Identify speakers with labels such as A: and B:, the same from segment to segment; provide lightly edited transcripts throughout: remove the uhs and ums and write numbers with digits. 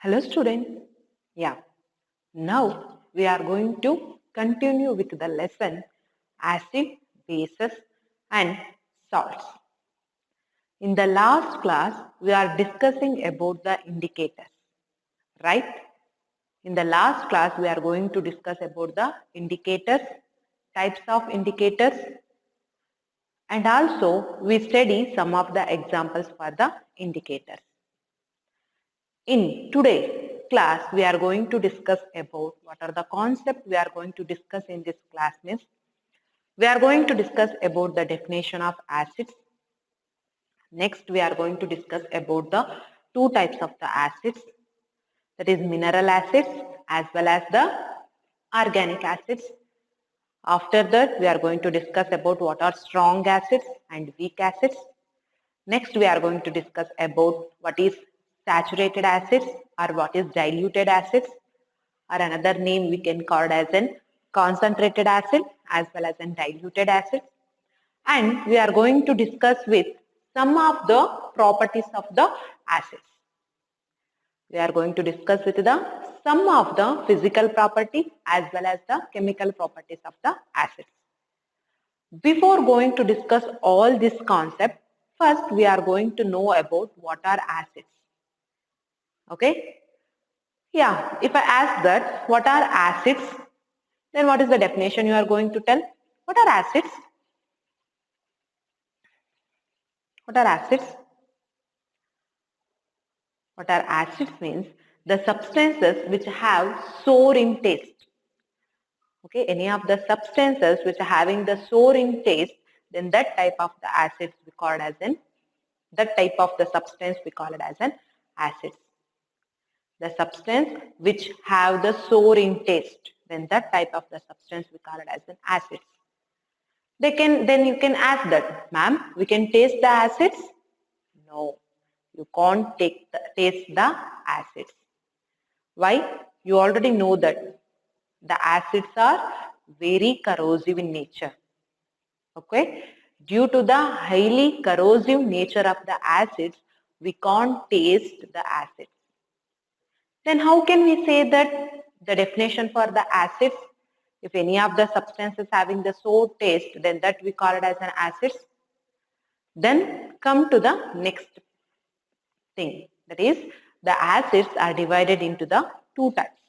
A: Hello student. Yeah, now we are going to continue with the lesson acid, bases and salts. In the last class, we are discussing about the indicators, right? In the last class, we are going to discuss about the indicators, types of indicators, and also we study some of the examples for the indicators. In today's class, we are going to discuss about what are the concepts we are going to discuss in this class. Means we are going to discuss about the definition of acids. Next, we are going to discuss about the two types of the acids, that is mineral acids as well as the organic acids. After that, we are going to discuss about what are strong acids and weak acids. Next, we are going to discuss about what is saturated acids or what is diluted acids, or another name we can call it as an concentrated acid as well as an diluted acid. And we are going to discuss with some of the properties of the acids. We are going to discuss with the some of the physical properties as well as the chemical properties of the acids. Before going to discuss all this concept, first we are going to know about what are acids. Okay? Yeah, if I ask that what are acids, then what is the definition you are going to tell? What are acids? What are acids? What are acids means the substances which have sour in taste. Okay, any of the substances which are having the sour in taste, then that type of the acids we call it as an, that type of the substance we call it as an acids. The substance which have the sour in taste, then that type of the substance we call it as an acids. Then you can ask that, ma'am, we can taste the acids? No, you can't taste the acids. Why? You already know that the acids are very corrosive in nature. Okay? Due to the highly corrosive nature of the acids, we can't taste the acids. Then how can we say that the definition for the acids, if any of the substances having the sour taste, then that we call it as an acids. Then come to the next thing, that is the acids are divided into the two types.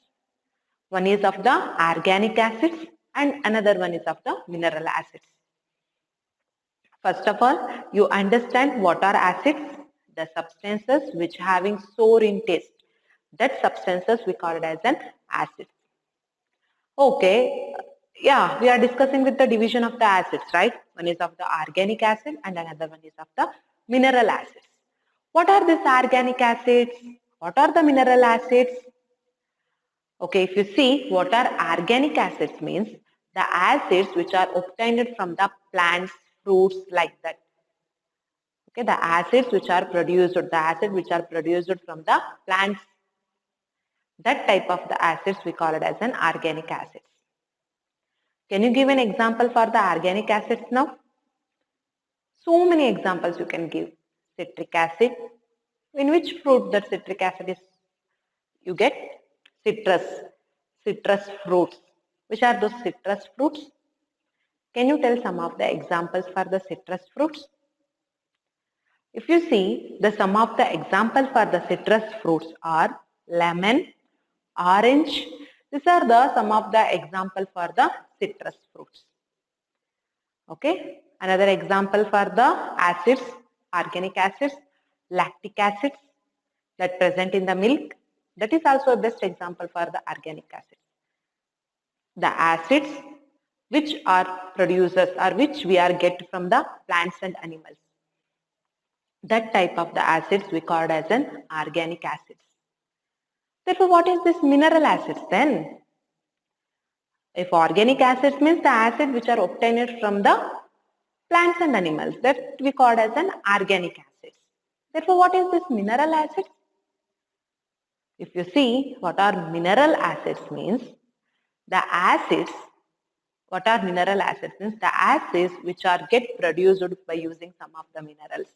A: One is of the organic acids and another one is of the mineral acids. First of all, you understand what are acids, the substances which having sour in taste. That substances we call it as an acid. Okay, yeah, we are discussing with the division of the acids, right? One is of the organic acid and another one is of the mineral acids. What are these organic acids? What are the mineral acids? Okay, if you see what are organic acids means, the acids which are obtained from the plants, fruits like that. Okay, the acids which are produced, the acid which are produced from the plants, that type of the acids we call it as an organic acids. Can you give an example for the organic acids now? So many examples you can give. Citric acid. In which fruit that citric acid is? You get citrus. Citrus fruits. Which are those citrus fruits? Can you tell some of the examples for the citrus fruits? If you see, the some of the examples for the citrus fruits are lemon, orange. These are the some of the examples for the citrus fruits. Okay. Another example for the acids, organic acids, lactic acids that present in the milk. That is also a best example for the organic acids. The acids which are producers or which we are get from the plants and animals. That type of the acids we called as an organic acids. Therefore, what is this mineral acids then? If organic acids means the acid which are obtained from the plants and animals, that we call as an organic acids. Therefore, what is this mineral acids? If you see what are mineral acids means, the acids, what are mineral acids means the acids which are get produced by using some of the minerals.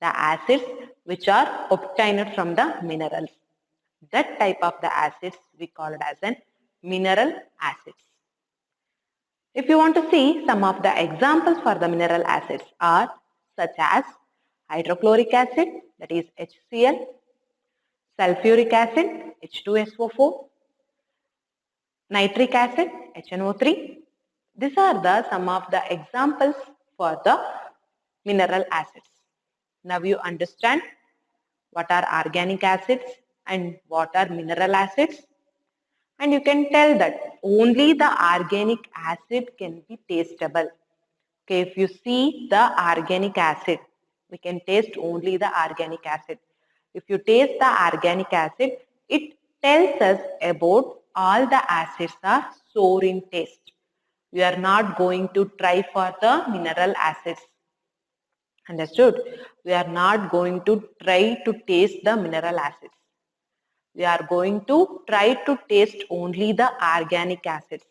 A: The acids which are obtained from the minerals. That type of the acids we call it as an mineral acids. If you want to see, some of the examples for the mineral acids are such as hydrochloric acid, that is HCl, sulfuric acid, H2SO4, nitric acid, HNO3. These are the some of the examples for the mineral acids. Now you understand what are organic acids and what are mineral acids. And you can tell that only the organic acid can be tastable. Okay, if you see the organic acid, we can taste only the organic acid. If you taste the organic acid, it tells us about all the acids are sour in taste. We are not going to try for the mineral acids. Understood? We are not going to try to taste the mineral acids. We are going to try to taste only the organic acids.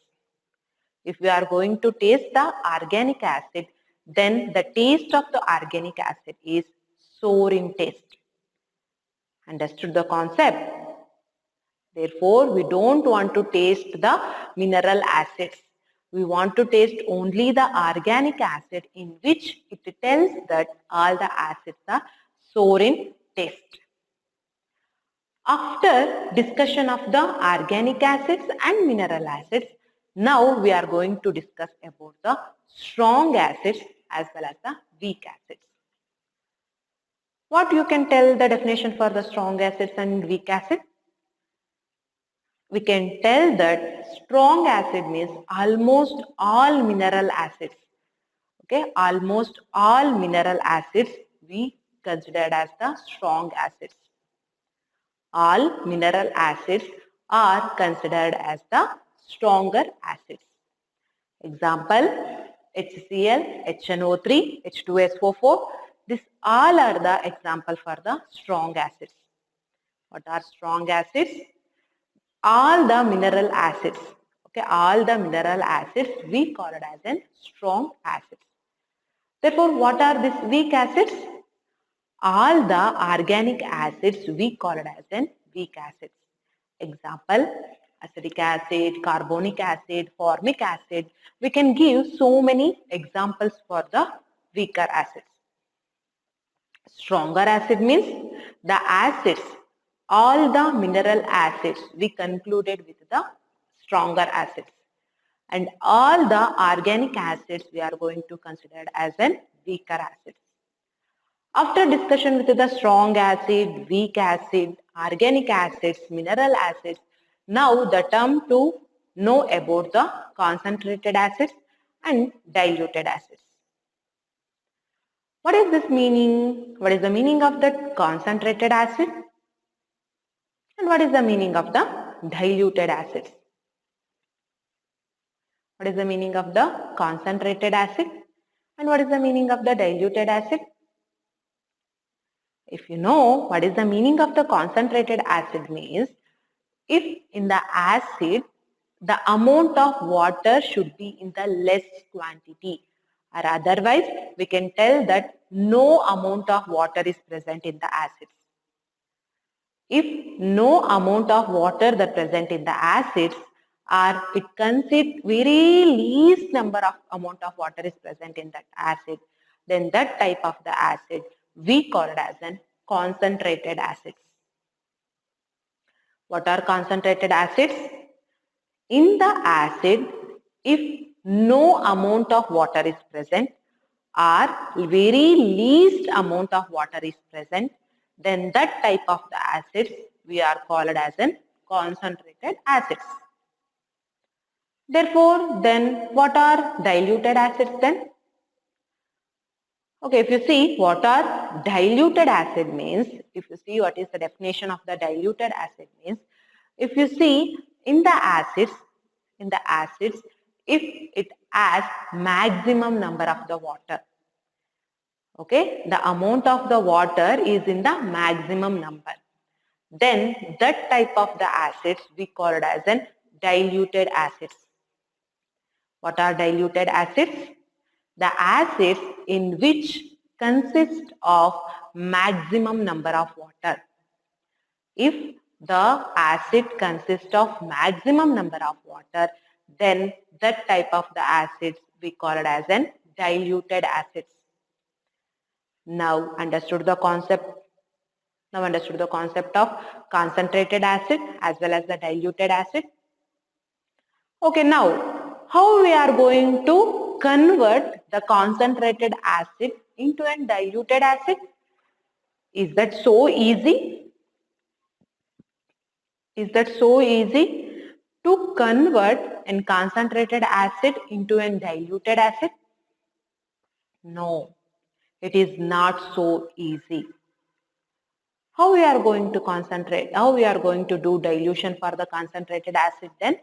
A: If we are going to taste the organic acid, then the taste of the organic acid is sour in taste. Understood the concept? Therefore, we don't want to taste the mineral acids. We want to taste only the organic acid, in which it tells that all the acids are sour in taste. After discussion of the organic acids and mineral acids, now we are going to discuss about the strong acids as well as the weak acids. What you can tell the definition for the strong acids and weak acid? We can tell that strong acid means almost all mineral acids. Okay, almost all mineral acids we considered as the strong acids. All mineral acids are considered as the stronger acids. Example, HCl, HNO3, H2SO4. These all are the example for the strong acids. What are strong acids? All the mineral acids. Okay, all the mineral acids we call it as an strong acids. Therefore, what are these weak acids? All the organic acids we call it as an weak acids. Example, acetic acid, carbonic acid, formic acid. We can give so many examples for the weaker acids. Stronger acid means the acids, all the mineral acids we concluded with the stronger acids. And all the organic acids we are going to consider as an weaker acids. After discussion with the strong acid, weak acid, organic acids, mineral acids, now the term to know about the concentrated acids and diluted acids. What is this meaning? What is the meaning of the concentrated acid? And what is the meaning of the diluted acids? What is the meaning of the concentrated acid? And what is the meaning of the diluted acid? If you know what is the meaning of the concentrated acid means, if in the acid, the amount of water should be in the less quantity, or otherwise we can tell that no amount of water is present in the acids. If no amount of water that present in the acids, or it consists very least number of amount of water is present in that acid, then that type of the acid we call it as an concentrated acids. What are concentrated acids? In the acid, if no amount of water is present or very least amount of water is present, then that type of the acids we are called as an concentrated acids. Therefore, then what are diluted acids then? Okay, if you see what are diluted acid means, if you see what is the definition of the diluted acid means, if you see in the acids, if it has maximum number of the water, okay, the amount of the water is in the maximum number, then that type of the acids we call it as an diluted acids. What are diluted acids? The acids in which consist of maximum number of water. If the acid consists of maximum number of water, then that type of the acids we call it as an diluted acids. Now understood the concept of concentrated acid as well as the diluted acid. Okay, now how we are going to convert the concentrated acid into a diluted acid? Is that so easy? Is that so easy to convert a concentrated acid into a diluted acid? No, it is not so easy. How we are going to concentrate? How we are going to do dilution for the concentrated acid then?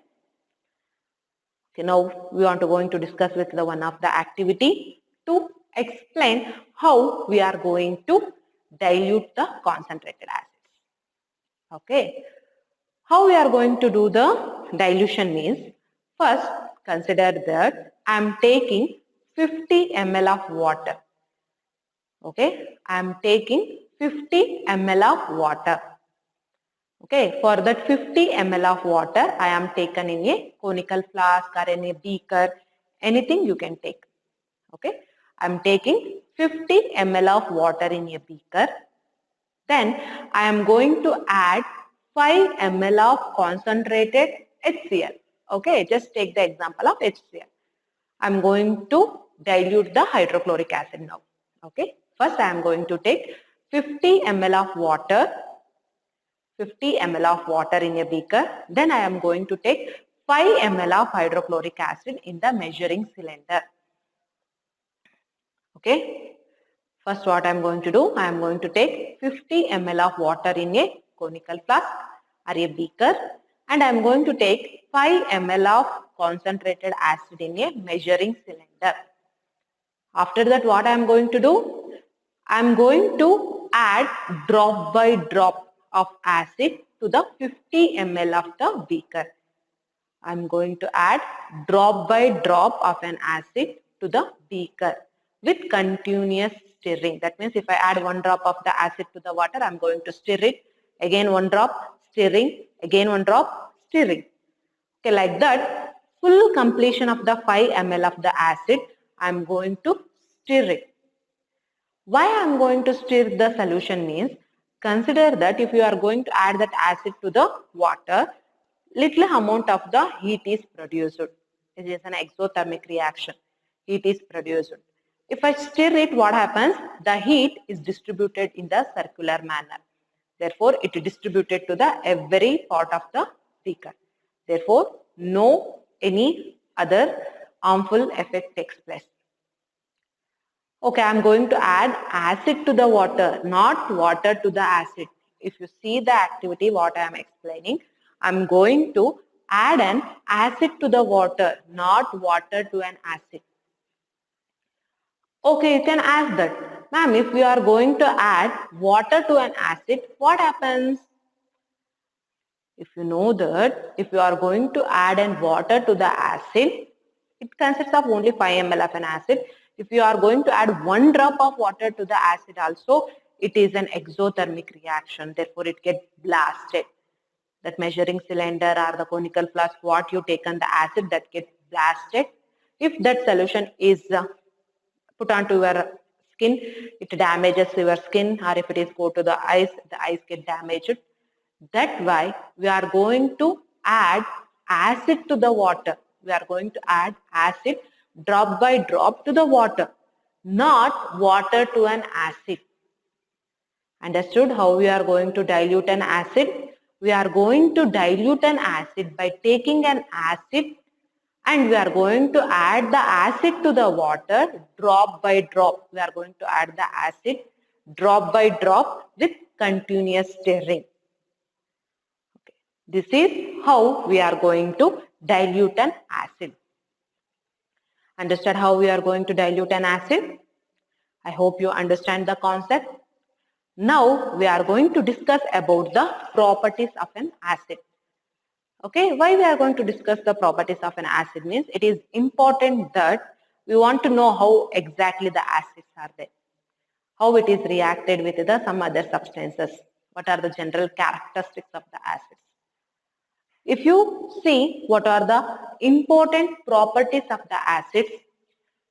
A: Okay, now we are going to discuss with the one of the activity to explain how we are going to dilute the concentrated acids. Okay, how we are going to do the dilution means, first consider that I am taking 50 ml of water. Okay, I am taking 50 ml of water. Okay, for that 50 ml of water, I am taken in a conical flask or in a beaker, anything you can take. Okay, I am taking 50 ml of water in a beaker. Then I am going to add 5 ml of concentrated HCl. Okay, just take the example of HCl. I am going to dilute the hydrochloric acid now. Okay, first I am going to take 50 ml of water. 50 ml of water in a beaker. Then I am going to take 5 ml of hydrochloric acid in the measuring cylinder. Okay. First what I am going to do, I am going to take 50 ml of water in a conical flask or a beaker, and I am going to take 5 ml of concentrated acid in a measuring cylinder. After that what I am going to do, I am going to add drop by drop of acid to the 50 ml of the beaker. I am going to add drop by drop of an acid to the beaker with continuous stirring. That means if I add one drop of the acid to the water, I am going to stir it. Again one drop, stirring. Again one drop, stirring. Okay, like that, full completion of the 5 ml of the acid, I am going to stir it. Why I am going to stir the solution means, consider that if you are going to add that acid to the water, little amount of the heat is produced. It is an exothermic reaction. Heat is produced. If I stir it, what happens? The heat is distributed in the circular manner. Therefore, it is distributed to the every part of the beaker. Therefore, no any other harmful effect takes place. Okay, I am going to add acid to the water, not water to the acid. If you see the activity, what I am explaining, I am going to add an acid to the water, not water to an acid. Okay, you can ask that, ma'am, if we are going to add water to an acid, what happens? If you know that, if you are going to add an water to the acid, it consists of only 5 ml of an acid. If you are going to add 1 drop of water to the acid also, it is an exothermic reaction. Therefore, it gets blasted. That measuring cylinder or the conical flask, what you taken the acid, that gets blasted. If that solution is put onto your skin, it damages your skin, or if it is go to the eyes get damaged. That's why we are going to add acid to the water. We are going to add acid drop by drop to the water, not water to an acid. Understood how we are going to dilute an acid? We are going to dilute an acid by taking an acid and we are going to add the acid to the water drop by drop. We are going to add the acid drop by drop with continuous stirring. Okay. This is how we are going to dilute an acid. Understand how we are going to dilute an acid? I hope you understand the concept. Now we are going to discuss about the properties of an acid. Okay, why we are going to discuss the properties of an acid means, it is important that we want to know how exactly the acids are there, how it is reacted with some other substances. What are the general characteristics of the acids? If you see what are the important properties of the acids,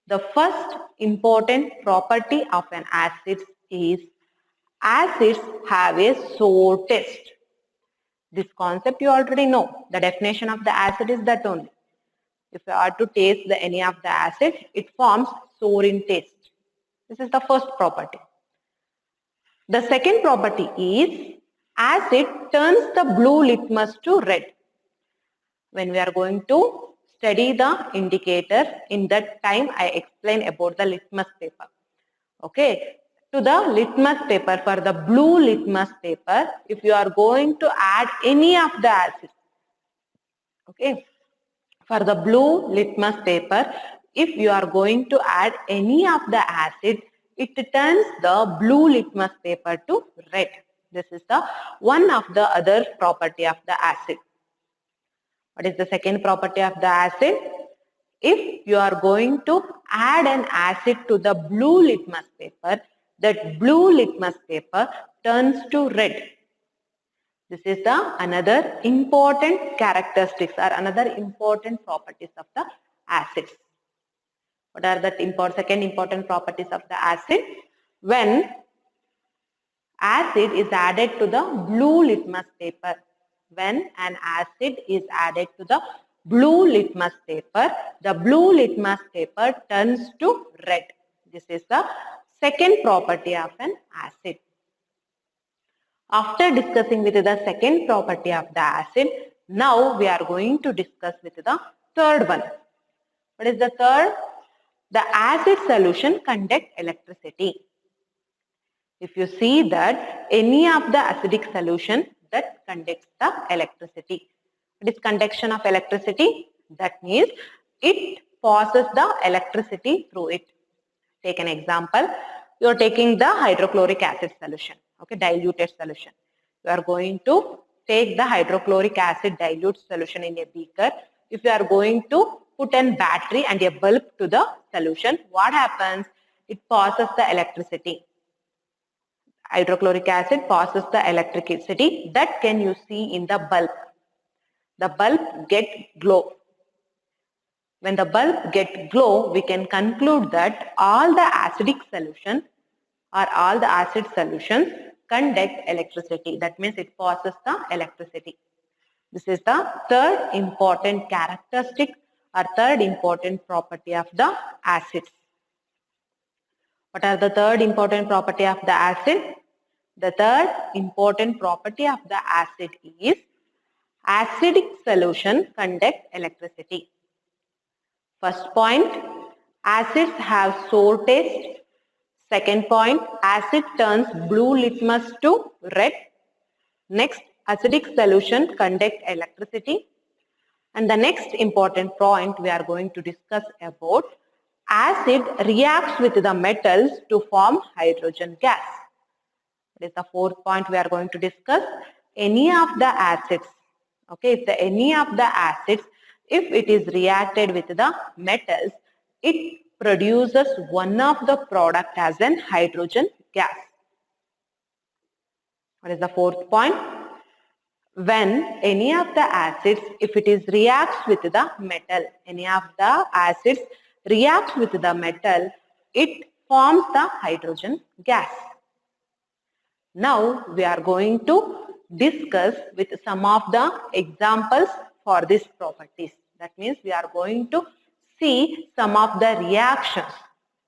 A: the first important property of an acid is acids have a sour taste. This concept you already know. The definition of the acid is that only. If you are to taste any of the acid, it forms sour in taste. This is the first property. The second property is acid turns the blue litmus to red. When we are going to study the indicators, in that time I explain about the litmus paper. Okay, to the litmus paper, for the blue litmus paper, if you are going to add any of the acids, okay, for the blue litmus paper, if you are going to add any of the acid, it turns the blue litmus paper to red. This is the one of the other property of the acid. What is the second property of the acid? If you are going to add an acid to the blue litmus paper, that blue litmus paper turns to red. This is the another important characteristics or another important properties of the acids. What are the second important properties of the acid? When acid is added to the blue litmus paper, when an acid is added to the blue litmus paper, the blue litmus paper turns to red. This is the second property of an acid. After discussing with the second property of the acid, now we are going to discuss with the third one. What is the third? The acid solution conduct electricity. If you see that any of the acidic solution that conducts the electricity. What is conduction of electricity? That means it passes the electricity through it. Take an example. You are taking the hydrochloric acid solution, okay, diluted solution. You are going to take the hydrochloric acid dilute solution in a beaker. If you are going to put a battery and a bulb to the solution, what happens? It passes the electricity. Hydrochloric acid passes the electricity. That can you see in the bulb. The bulb get glow. When the bulb get glow, we can conclude that all the acidic solution or all the acid solutions conduct electricity. That means it passes the electricity. This is the third important characteristic or third important property of the acids. What are the third important property of the acid? The third important property of the acid is acidic solution conduct electricity. First point, acids have sour taste. Second point, acid turns blue litmus to red. Next, acidic solution conduct electricity. And the next important point we are going to discuss about acid reacts with the metals to form hydrogen gas. That is the fourth point we are going to discuss. Any of the acids, okay, if any of the acids, if it is reacted with the metals, it produces one of the product as an hydrogen gas. What is the fourth point? When any of the acids, if it is reacts with the metal, any of the acids reacts with the metal, it forms the hydrogen gas. Now we are going to discuss with some of the examples for these properties. That means we are going to see some of the reactions.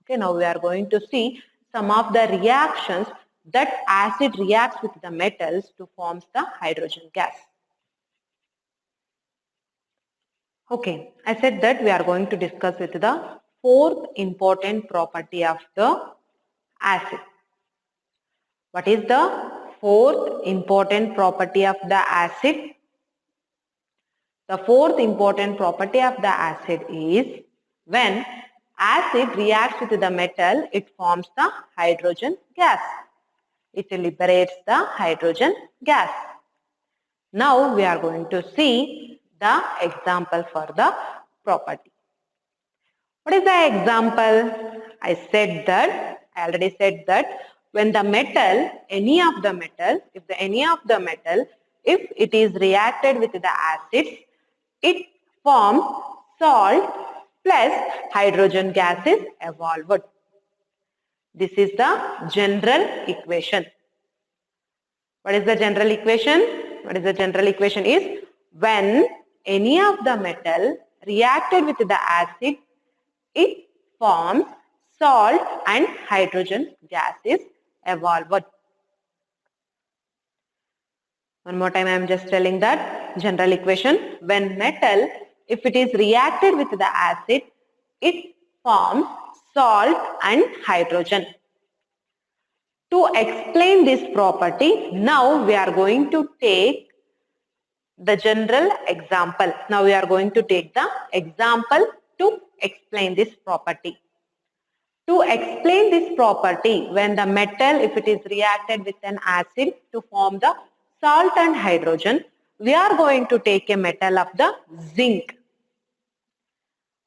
A: Okay, now we are going to see some of the reactions that acid reacts with the metals to form the hydrogen gas. Okay, I said that we are going to discuss with the fourth important property of the acid. What is the fourth important property of the acid? The fourth important property of the acid is when acid reacts with the metal, it forms the hydrogen gas. It liberates the hydrogen gas. Now we are going to see the example for the property. What is the example? I already said that when the metal, any of the metal, if it is reacted with the acids, it forms salt plus hydrogen gas is evolved. This is the general equation. What is the general equation? Is when any of the metal reacted with the acid, it forms salt and hydrogen gas is evolved. One more time I am just telling that general equation. When metal, if it is reacted with the acid, it forms salt and hydrogen. To explain this property, now we are going to take the general example. Now we are going to take the example to explain this property. To explain this property, when the metal, if it is reacted with an acid to form the salt and hydrogen, we are going to take a metal of the zinc.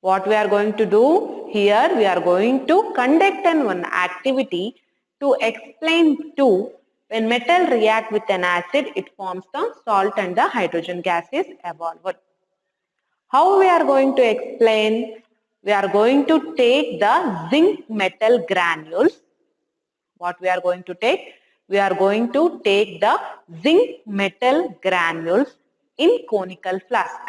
A: What we are going to do here, we are going to conduct one activity to explain to when metal react with an acid, it forms the salt and the hydrogen gas is evolved. How we are going to explain? We are going to take the zinc metal granules. What we are going to take? We are going to take the zinc metal granules in conical flask.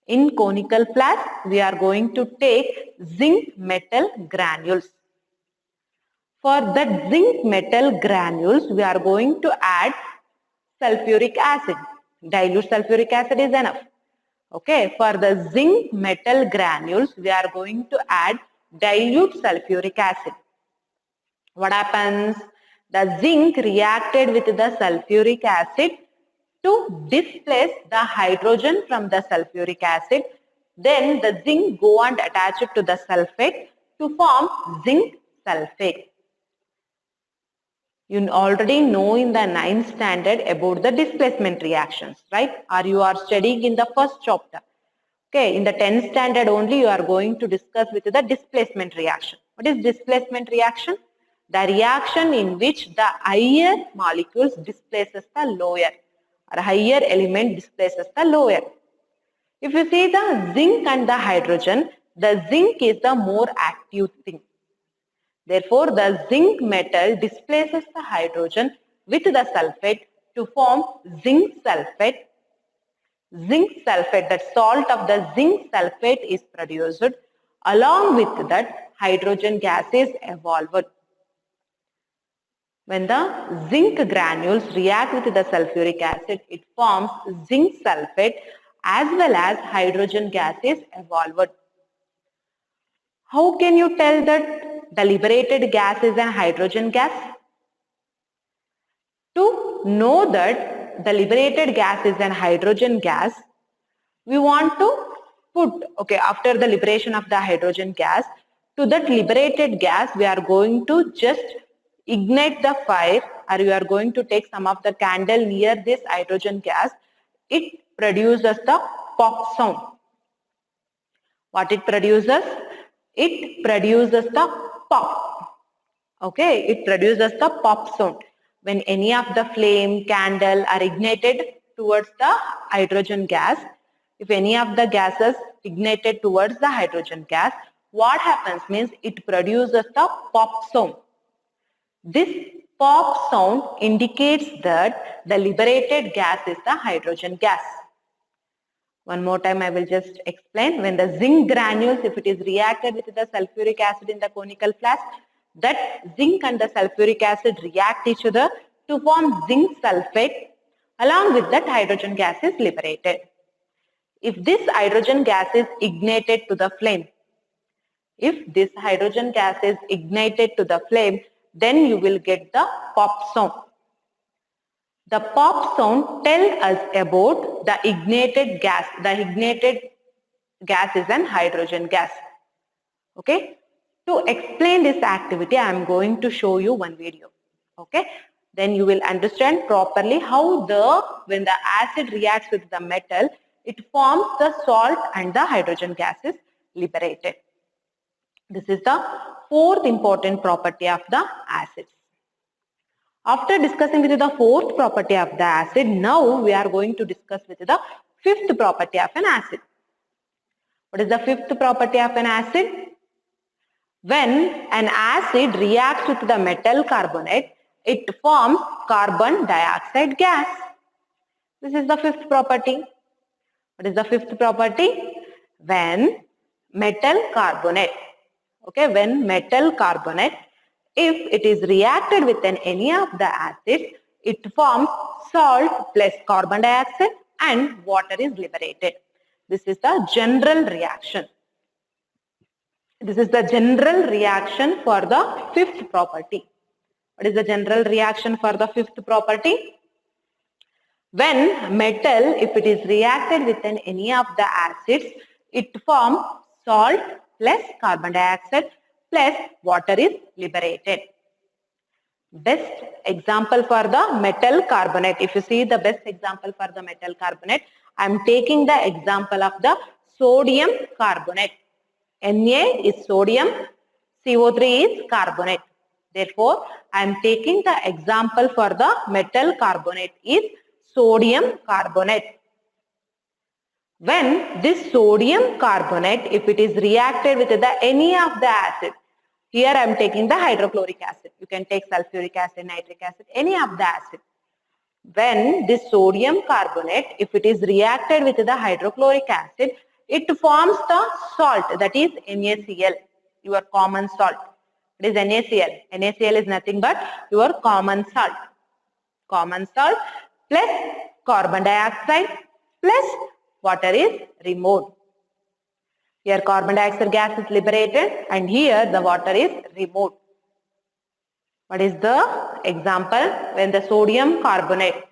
A: In conical flask, we are going to take zinc metal granules. For that zinc metal granules, we are going to add sulfuric acid. Dilute sulfuric acid is enough. Okay, for the zinc metal granules, we are going to add dilute sulfuric acid. What happens? The zinc reacted with the sulfuric acid to displace the hydrogen from the sulfuric acid. Then the zinc go and attach it to the sulfate to form zinc sulfate. You already know in the 9th standard about the displacement reactions, right? Or you are studying in the first chapter. Okay, in the 10th standard only you are going to discuss with the displacement reaction. What is displacement reaction? The reaction in which the higher molecules displaces the lower, or higher element displaces the lower. If you see the zinc and the hydrogen, the zinc is the more active thing. Therefore, the zinc metal displaces the hydrogen with the sulfate to form zinc sulfate. Zinc sulfate, that salt of the zinc sulfate is produced. Along with that, hydrogen gas is evolved. When the zinc granules react with the sulfuric acid, it forms zinc sulfate as well as hydrogen gas is evolved. How can you tell that the liberated gas is a hydrogen gas? To know that the liberated gas is a hydrogen gas, we want to put, okay, after the liberation of the hydrogen gas, to that liberated gas, we are going to just ignite the fire, or we are going to take some of the candle near this hydrogen gas. It produces the pop sound. What it produces? It produces the pop. Okay, it produces the pop sound. When any of the flame, candle are ignited towards the hydrogen gas, if any of the gases ignited towards the hydrogen gas, what happens means it produces the pop sound. This pop sound indicates that the liberated gas is the hydrogen gas. One more time I will just explain. When the zinc granules, if it is reacted with the sulfuric acid in the conical flask, that zinc and the sulfuric acid react each other to form zinc sulfate. Along with that, hydrogen gas is liberated. If this hydrogen gas is ignited to the flame, then you will get the pop sound. The pop sound tells us about the ignited gas. The ignited gas is an hydrogen gas. Okay. To explain this activity, I am going to show you one video. Okay. Then you will understand properly how when the acid reacts with the metal, it forms the salt and the hydrogen gas is liberated. This is the fourth important property of the acids. After discussing with the fourth property of the acid, now we are going to discuss with the fifth property of an acid. What is the fifth property of an acid? When an acid reacts with the metal carbonate, it forms carbon dioxide gas. This is the fifth property. What is the fifth property? When metal carbonate, when metal carbonate, if it is reacted with any of the acids, it forms salt plus carbon dioxide and water is liberated. This is the general reaction. This is the general reaction for the fifth property. What is the general reaction for the fifth property? When metal, if it is reacted with any of the acids, it forms salt plus carbon dioxide plus water is liberated. Best example for the metal carbonate. If you see the best example for the metal carbonate, I am taking the example of the sodium carbonate. Na is sodium, CO3 is carbonate. Therefore, I am taking the example for the metal carbonate is sodium carbonate. When this sodium carbonate, if it is reacted with any of the acid, here I am taking the hydrochloric acid. You can take sulfuric acid, nitric acid, any of the acid. When this sodium carbonate, if it is reacted with the hydrochloric acid, it forms the salt, that is NaCl, your common salt. It is NaCl. NaCl is nothing but your common salt. Common salt plus carbon dioxide plus water is removed. Here carbon dioxide gas is liberated and here the water is removed. What is the example? When the sodium carbonate,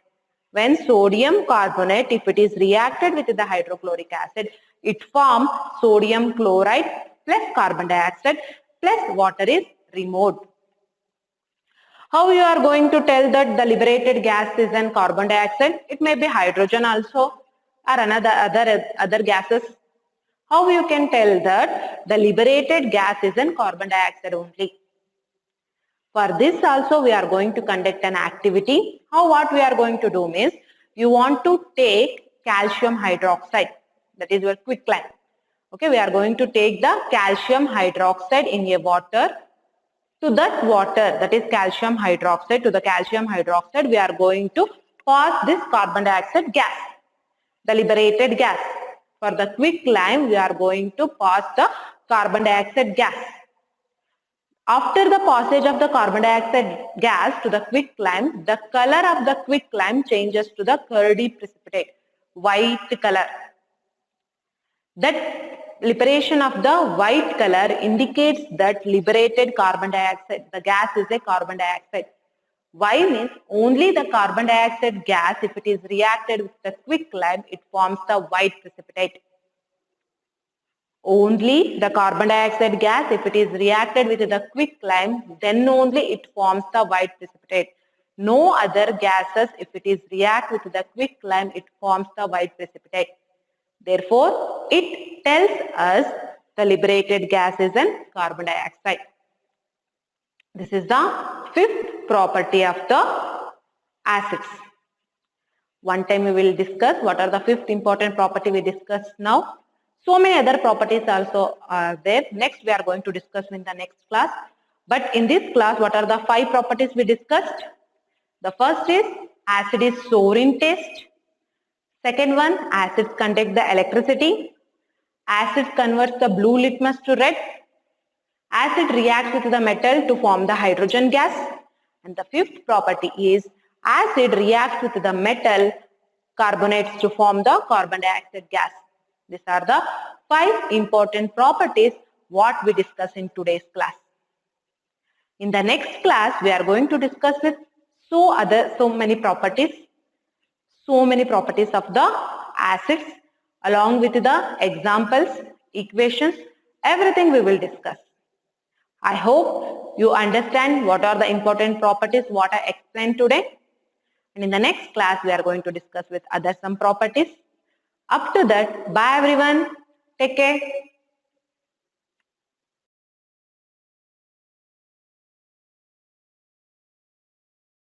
A: if it is reacted with the hydrochloric acid, it forms sodium chloride plus carbon dioxide plus water is removed. How you are going to tell that the liberated gas is an carbon dioxide? It may be hydrogen also or other gases. How you can tell that the liberated gas is an carbon dioxide only? For this also we are going to conduct an activity. What we are going to do means, you want to take calcium hydroxide, that is your quicklime. We are going to take the calcium hydroxide in a water. To that water, that is calcium hydroxide, to the calcium hydroxide we are going to pass this carbon dioxide gas, the liberated gas. For the quicklime we are going to pass the carbon dioxide gas. After the passage of the carbon dioxide gas to the quicklime, the color of the quicklime changes to the curdy precipitate, white color. That liberation of the white color indicates that liberated carbon dioxide, the gas is a carbon dioxide. Why means only the carbon dioxide gas, if it is reacted with the quicklime, it forms the white precipitate. Only the carbon dioxide gas, if it is reacted with the quicklime, then only it forms the white precipitate. No other gases, if it is react with the quicklime, it forms the white precipitate. Therefore, it tells us the liberated gas is an carbon dioxide. This is the fifth property of the acids. One time we will discuss what are the fifth important property we discussed now. So many other properties also are there. Next we are going to discuss in the next class. But in this class, what are the 5 properties we discussed? The first is acid is sour in taste. Second one, acids conduct the electricity. Acid converts the blue litmus to red. Acid reacts with the metal to form the hydrogen gas. And the fifth property is acid reacts with the metal carbonates to form the carbon dioxide gas. These are the 5 important properties what we discuss in today's class. In the next class, we are going to discuss with so many properties of the acids along with the examples, equations, everything we will discuss. I hope you understand what are the important properties what I explained today. And in the next class, we are going to discuss with some properties. Up to that, bye everyone. Take care.